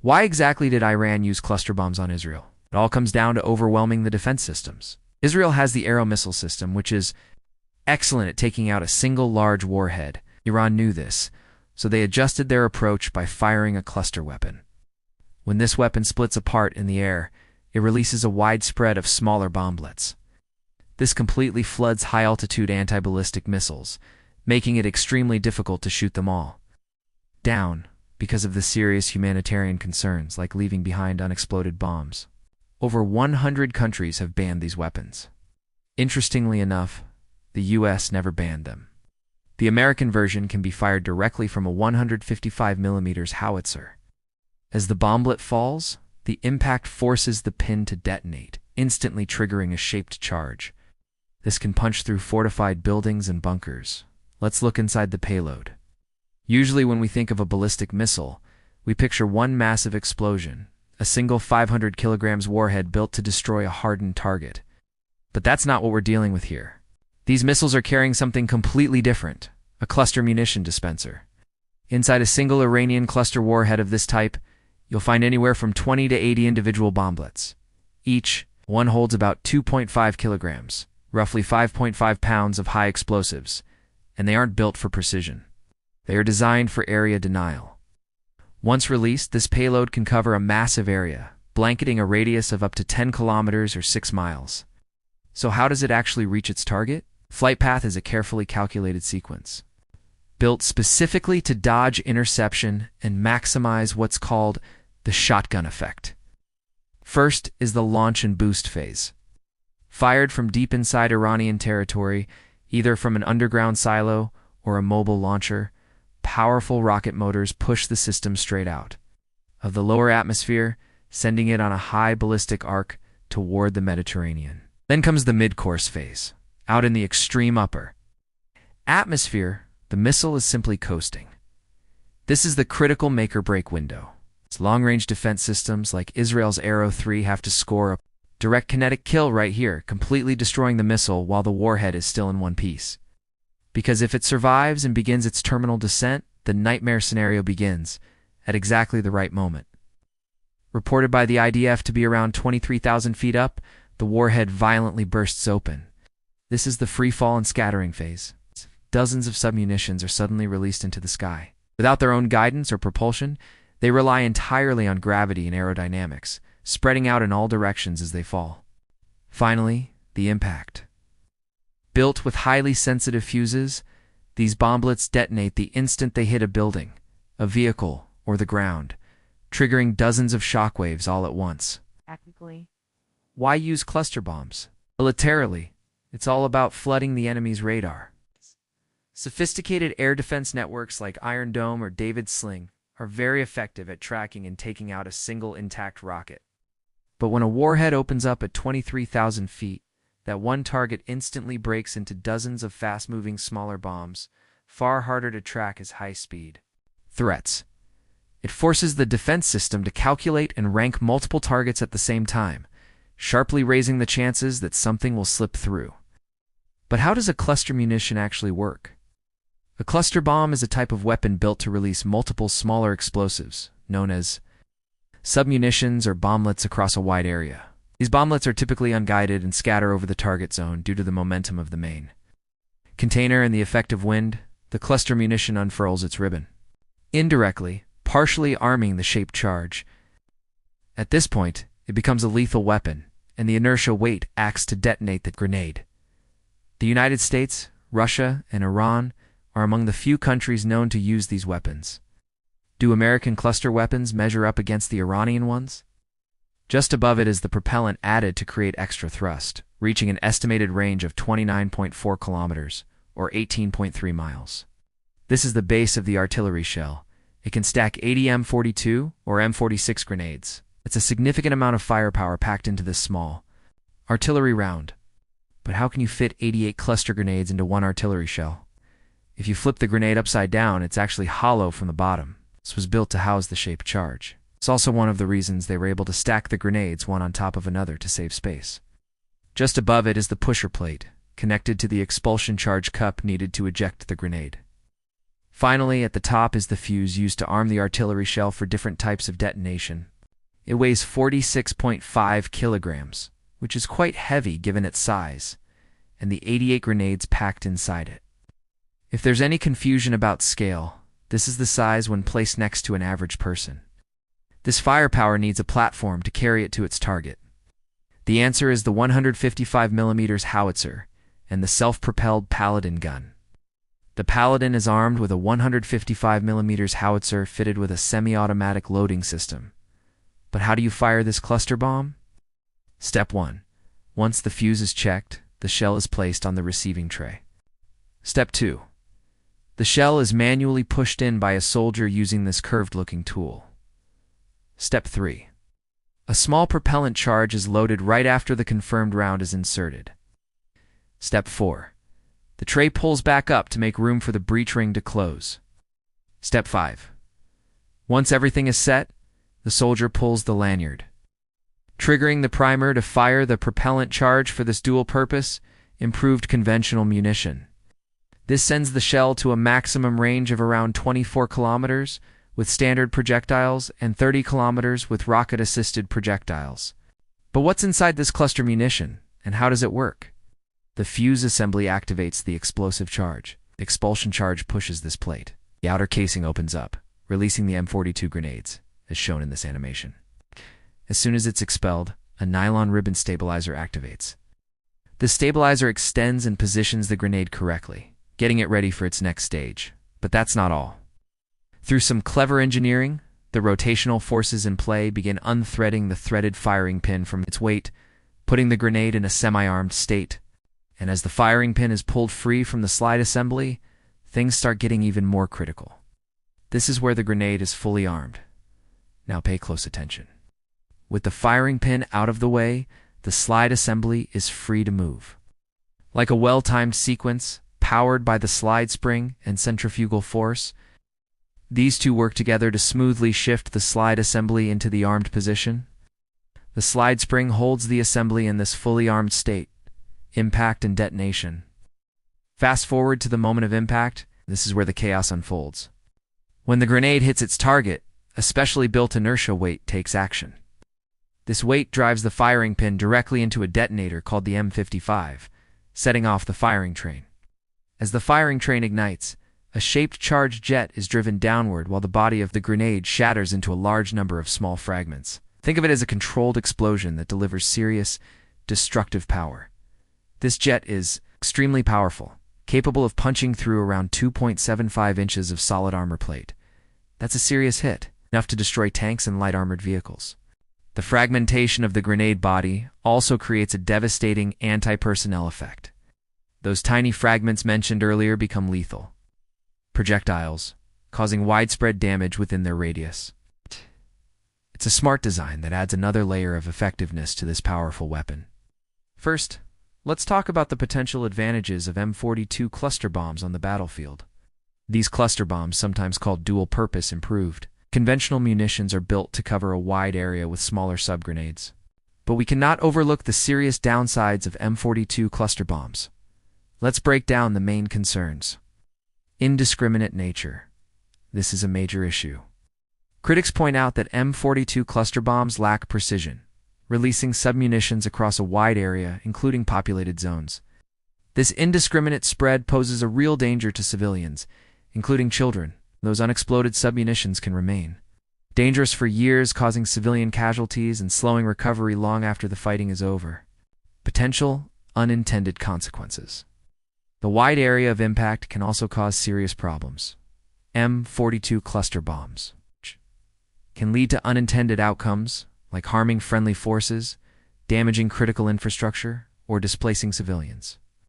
Why exactly did Iran use cluster bombs on Israel? It all comes down to overwhelming the defense systems. Israel has the Arrow missile system, which is excellent at taking out a single large warhead. Iran knew this, so they adjusted their approach by firing a cluster weapon. When this weapon splits apart in the air, it releases a wide spread of smaller bomblets. This completely floods high-altitude anti-ballistic missiles, making it extremely difficult to shoot them all down because of the serious humanitarian concerns like leaving behind unexploded bombs. Over 100 countries have banned these weapons. Interestingly enough, the US never banned them. The American version can be fired directly from a 155mm howitzer. As the bomblet falls, the impact forces the pin to detonate, instantly triggering a shaped charge. This can punch through fortified buildings and bunkers. Let's look inside the payload. Usually when we think of a ballistic missile, we picture one massive explosion, a single 500 kilograms warhead built to destroy a hardened target. But that's not what we're dealing with here. These missiles are carrying something completely different, a cluster munition dispenser. Inside a single Iranian cluster warhead of this type, you'll find anywhere from 20 to 80 individual bomblets. Each one holds about 2.5 kilograms, roughly 5.5 pounds of high explosives, and they aren't built for precision. They are designed for area denial. Once released, this payload can cover a massive area, blanketing a radius of up to 10 kilometers or 6 miles. So how does it actually reach its target? Flight path is a carefully calculated sequence, built specifically to dodge interception and maximize what's called the shotgun effect. First is the launch and boost phase. Fired from deep inside Iranian territory, either from an underground silo or a mobile launcher, powerful rocket motors push the system straight out of the lower atmosphere, sending it on a high ballistic arc toward the Mediterranean. Then comes the midcourse phase. Out in the extreme upper atmosphere, the missile is simply coasting. This is the critical make-or-break window. Its long-range defense systems like Israel's Arrow 3 have to score a direct kinetic kill right here, completely destroying the missile while the warhead is still in one piece. Because if it survives and begins its terminal descent, the nightmare scenario begins at exactly the right moment. Reported by the IDF to be around 23,000 feet up, the warhead violently bursts open. This is the free fall and scattering phase. Dozens of submunitions are suddenly released into the sky. Without their own guidance or propulsion, they rely entirely on gravity and aerodynamics, spreading out in all directions as they fall. Finally, the impact. Built with highly sensitive fuses, these bomblets detonate the instant they hit a building, a vehicle, or the ground, triggering dozens of shockwaves all at once. Technically. Why use cluster bombs? Militarily, it's all about flooding the enemy's radar. Sophisticated air defense networks like Iron Dome or David Sling are very effective at tracking and taking out a single intact rocket. But when a warhead opens up at 23,000 feet, that one target instantly breaks into dozens of fast-moving smaller bombs, far harder to track as high-speed threats. It forces the defense system to calculate and rank multiple targets at the same time, sharply raising the chances that something will slip through. But how does a cluster munition actually work? A cluster bomb is a type of weapon built to release multiple smaller explosives, known as submunitions or bomblets across a wide area. These bomblets are typically unguided and scatter over the target zone due to the momentum of the main container and the effect of wind. The cluster munition unfurls its ribbon, indirectly, partially arming the shaped charge. At this point, it becomes a lethal weapon, and the inertial weight acts to detonate the grenade. The United States, Russia, and Iran are among the few countries known to use these weapons. Do American cluster weapons measure up against the Iranian ones? Just above it is the propellant added to create extra thrust, reaching an estimated range of 29.4 kilometers, or 18.3 miles. This is the base of the artillery shell. It can stack 80 M42 or M46 grenades. It's a significant amount of firepower packed into this small artillery round. But how can you fit 88 cluster grenades into one artillery shell? If you flip the grenade upside down, it's actually hollow from the bottom. This was built to house the shaped charge. It's also one of the reasons they were able to stack the grenades one on top of another to save space. Just above it is the pusher plate, connected to the expulsion charge cup needed to eject the grenade. Finally, at the top is the fuse used to arm the artillery shell for different types of detonation. It weighs 46.5 kilograms, which is quite heavy given its size, and the 88 grenades packed inside it. If there's any confusion about scale, this is the size when placed next to an average person. This firepower needs a platform to carry it to its target. The answer is the 155mm howitzer and the self-propelled Paladin gun. The Paladin is armed with a 155mm howitzer fitted with a semi-automatic loading system. But how do you fire this cluster bomb? Step 1. Once the fuse is checked, the shell is placed on the receiving tray. Step 2. The shell is manually pushed in by a soldier using this curved-looking tool. Step 3. A small propellant charge is loaded right after the confirmed round is inserted. Step 4. The tray pulls back up to make room for the breech ring to close. Step 5. Once everything is set, the soldier pulls the lanyard, triggering the primer to fire the propellant charge for this dual purpose, improved conventional munition. This sends the shell to a maximum range of around 24 kilometers with standard projectiles and 30 kilometers with rocket-assisted projectiles. But what's inside this cluster munition, and how does it work? The fuse assembly activates the explosive charge. The expulsion charge pushes this plate. The outer casing opens up, releasing the M42 grenades, as shown in this animation. As soon as it's expelled, a nylon ribbon stabilizer activates. The stabilizer extends and positions the grenade correctly, getting it ready for its next stage. But that's not all. Through some clever engineering, the rotational forces in play begin unthreading the threaded firing pin from its weight, putting the grenade in a semi-armed state. And as the firing pin is pulled free from the slide assembly, things start getting even more critical. This is where the grenade is fully armed. Now pay close attention. With the firing pin out of the way, the slide assembly is free to move. Like a well-timed sequence, powered by the slide spring and centrifugal force, these two work together to smoothly shift the slide assembly into the armed position. The slide spring holds the assembly in this fully armed state. Impact and detonation. Fast forward to the moment of impact, this is where the chaos unfolds. When the grenade hits its target, a specially built inertia weight takes action. This weight drives the firing pin directly into a detonator called the M55, setting off the firing train. As the firing train ignites, a shaped charged jet is driven downward while the body of the grenade shatters into a large number of small fragments. Think of it as a controlled explosion that delivers serious, destructive power. This jet is extremely powerful, capable of punching through around 2.75 inches of solid armor plate. That's a serious hit, enough to destroy tanks and light armored vehicles. The fragmentation of the grenade body also creates a devastating anti-personnel effect. Those tiny fragments mentioned earlier become lethal projectiles, causing widespread damage within their radius. It's a smart design that adds another layer of effectiveness to this powerful weapon. First, let's talk about the potential advantages of M42 cluster bombs on the battlefield. These cluster bombs, sometimes called dual-purpose improved, conventional munitions are built to cover a wide area with smaller subgrenades. But we cannot overlook the serious downsides of M42 cluster bombs. Let's break down the main concerns. Indiscriminate nature. This is a major issue. Critics point out that M42 cluster bombs lack precision, releasing submunitions across a wide area, including populated zones. This indiscriminate spread poses a real danger to civilians, including children. Those unexploded submunitions can remain dangerous for years, causing civilian casualties and slowing recovery long after the fighting is over. Potential unintended consequences. The wide area of impact can also cause serious problems. M42 cluster bombs can lead to unintended outcomes, like harming friendly forces, damaging critical infrastructure, or displacing civilians.